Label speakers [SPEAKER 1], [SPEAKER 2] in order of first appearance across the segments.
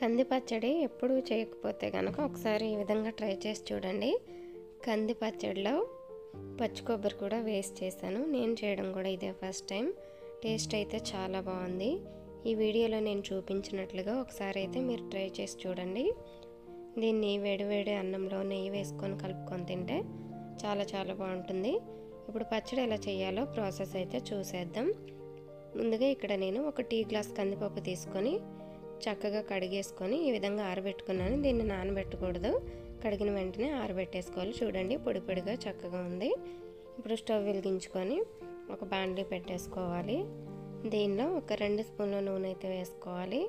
[SPEAKER 1] కంది పచ్చడి ఎప్పుడూ చేయకపోతే కనుక ఒకసారి ఈ విధంగా ట్రై చేసి చూడండి. కంది పచ్చడిలో పచ్చి కొబ్బరి కూడా వేస్ట్ చేశాను. నేను చేయడం కూడా ఇదే ఫస్ట్ టైం. టేస్ట్ అయితే చాలా బాగుంది. ఈ వీడియోలో నేను చూపించినట్లుగా ఒకసారి అయితే మీరు ట్రై చేసి చూడండి. దీన్ని వేడివేడి అన్నంలో నెయ్యి వేసుకొని కలుపుకొని తింటే చాలా చాలా బాగుంటుంది. ఇప్పుడు పచ్చడి ఎలా చేయాలో ప్రాసెస్ అయితే చూసేద్దాం. ముందుగా ఇక్కడ నేను ఒక టీ గ్లాస్ కందిపప్పు తీసుకొని చక్కగా కడిగేసుకొని ఈ విధంగా ఆరబెట్టుకున్నాను. దీన్ని నానబెట్టకూడదు, కడిగిన వెంటనే ఆరబెట్టేసుకోవాలి. చూడండి పొడి పొడిగా చక్కగా ఉంది. ఇప్పుడు స్టవ్ వెలిగించుకొని ఒక బాండ్లీ పెట్టేసుకోవాలి. దీనిలో ఒక 2 స్పూన్ల నూనె అయితే వేసుకోవాలి.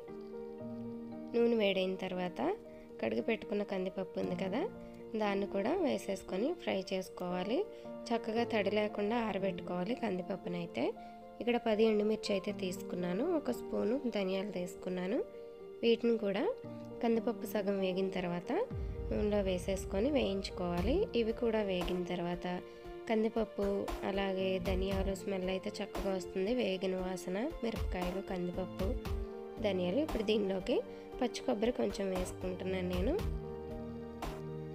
[SPEAKER 1] నూనె వేడైన తర్వాత కడిగి పెట్టుకున్న కందిపప్పు ఉంది కదా, దాన్ని కూడా వేసేసుకొని ఫ్రై చేసుకోవాలి. చక్కగా తడి లేకుండా ఆరబెట్టుకోవాలి కందిపప్పునైతే. ఇక్కడ 10 ఎండుమిర్చి అయితే తీసుకున్నాను. 1 స్పూను ధనియాలు తీసుకున్నాను. వీటిని కూడా కందిపప్పు సగం వేగిన తర్వాత నూనెలో వేసేసుకొని వేయించుకోవాలి. ఇవి కూడా వేగిన తర్వాత కందిపప్పు అలాగే ధనియాలు స్మెల్ అయితే చక్కగా వస్తుంది. వేగిన వాసన, మిరపకాయలు, కందిపప్పు, ధనియాలు. ఇప్పుడు దీనిలోకి పచ్చి కొబ్బరి కొంచెం వేసుకుంటున్నాను. నేను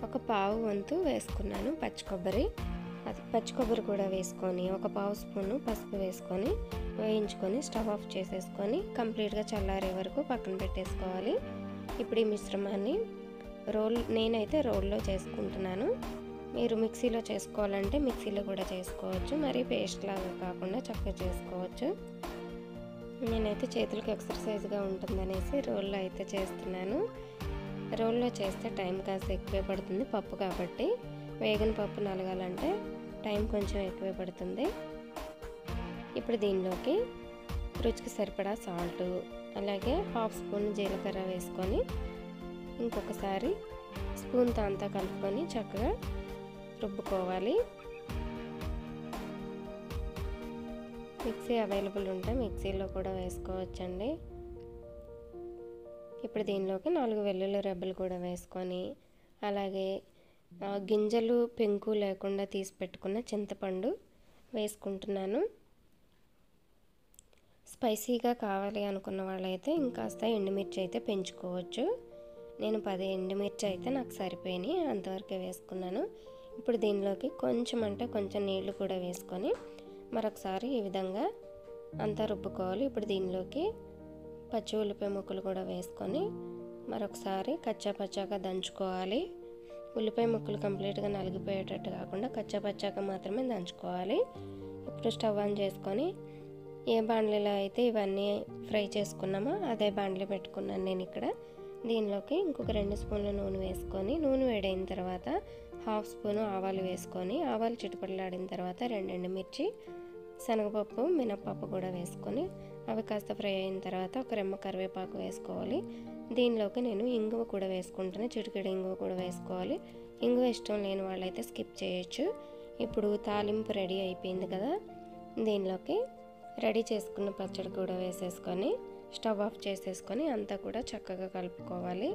[SPEAKER 1] ఒక పావు వంతు వేసుకున్నాను పచ్చి కొబ్బరి. పచ్చి కొబ్బరి కూడా వేసుకొని 1/2 స్పూను పసుపు వేసుకొని వేయించుకొని స్టవ్ ఆఫ్ చేసేసుకొని కంప్లీట్గా చల్లారే వరకు పక్కన పెట్టేసుకోవాలి. ఇప్పుడు ఈ మిశ్రమాన్ని నేనైతే రోల్లో చేసుకుంటున్నాను. మీరు మిక్సీలో చేసుకోవాలంటే మిక్సీలో కూడా చేసుకోవచ్చు. మరి పేస్ట్ లాగా కాకుండా చక్కగా చేసుకోవచ్చు. నేనైతే చేతులకు ఎక్సర్సైజ్గా ఉంటుందనేసి రోల్లో అయితే చేస్తున్నాను. రోల్లో చేస్తే టైం కాస్త ఎక్కువే పడుతుంది, పప్పు కాబట్టి. వేగిన పప్పు నలగాలంటే టైం కొంచెం ఎక్కువే పడుతుంది. ఇప్పుడు దీనిలోకి రుచికి సరిపడా సాల్ట్, అలాగే 1/2 స్పూన్ జీలకర్ర వేసుకొని ఇంకొకసారి స్పూన్తో అంతా కలుపుకొని చక్కగా రుబ్బుకోవాలి. మిక్సీ అవైలబుల్ ఉంటే మిక్సీలో కూడా వేసుకోవచ్చండి. ఇప్పుడు దీనిలోకి 4 వెల్లుల్లి రెబ్బలు కూడా వేసుకొని అలాగే గింజలు పెంకు లేకుండా తీసి పెట్టుకున్న చింతపండు వేసుకుంటున్నాను. స్పైసీగా కావాలి అనుకున్న వాళ్ళైతే ఇంకాస్త ఎండుమిర్చి అయితే పెంచుకోవచ్చు. నేను 10 ఎండుమిర్చి అయితే నాకు సరిపోయినాయి, అంతవరకే వేసుకున్నాను. ఇప్పుడు దీనిలోకి కొంచెం అంటే కొంచెం నీళ్లు కూడా వేసుకొని మరొకసారి ఈ విధంగా అంతా రుబ్బుకోవాలి. ఇప్పుడు దీనిలోకి పచ్చి ఉల్లిపాయ ముక్కలు కూడా వేసుకొని మరొకసారి కచ్చాపచ్చాగా దంచుకోవాలి. ఉల్లిపాయ ముక్కలు కంప్లీట్గా నలిగిపోయేటట్టు కాకుండా కచ్చాపచ్చాగా మాత్రమే దంచుకోవాలి. ఇప్పుడు స్టవ్ ఆన్ చేసుకొని ఏ బాండ్లీలో అయితే ఇవన్నీ ఫ్రై చేసుకున్నామో అదే బాండ్లీ పెట్టుకున్నాను నేను ఇక్కడ. దీనిలోకి ఇంకొక 2 స్పూన్ల నూనె వేసుకొని నూనె వేడైన తర్వాత 1/2 స్పూను ఆవాలు వేసుకొని ఆవాలు చిటపటలాడిన తర్వాత 2 ఎండుమిర్చి, శనగపప్పు, మినపప్పు కూడా వేసుకొని అవి కాస్త ఫ్రై అయిన తర్వాత ఒక రెమ్మ కరివేపాకు వేసుకోవాలి. దీనిలోకి నేను ఇంగువ కూడా వేసుకుంటాను. చిటికెడు ఇంగువ కూడా వేసుకోవాలి. ఇంగువ ఇష్టం లేని వాళ్ళైతే స్కిప్ చేయొచ్చు. ఇప్పుడు తాలింపు రెడీ అయిపోయింది కదా, దీనిలోకి రెడీ చేసుకున్న పచ్చడి కూడా వేసేసుకొని స్టవ్ ఆఫ్ చేసేసుకొని అంతా కూడా చక్కగా కలుపుకోవాలి.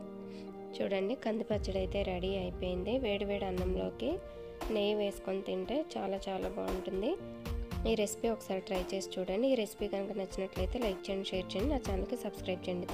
[SPEAKER 1] చూడండి కంది పచ్చడి అయితే రెడీ అయిపోయింది. వేడివేడి అన్నంలోకి నెయ్యి వేసుకొని తింటే చాలా చాలా బాగుంటుంది. ఈ రెసిపీ ఒకసారి ట్రై చేసి చూడండి. ఈ రెసిపీ కనుక నచ్చినట్లయితే లైక్ చేయండి, షేర్ చేయండి, నా ఛానల్కి సబ్స్క్రైబ్ చేయండి.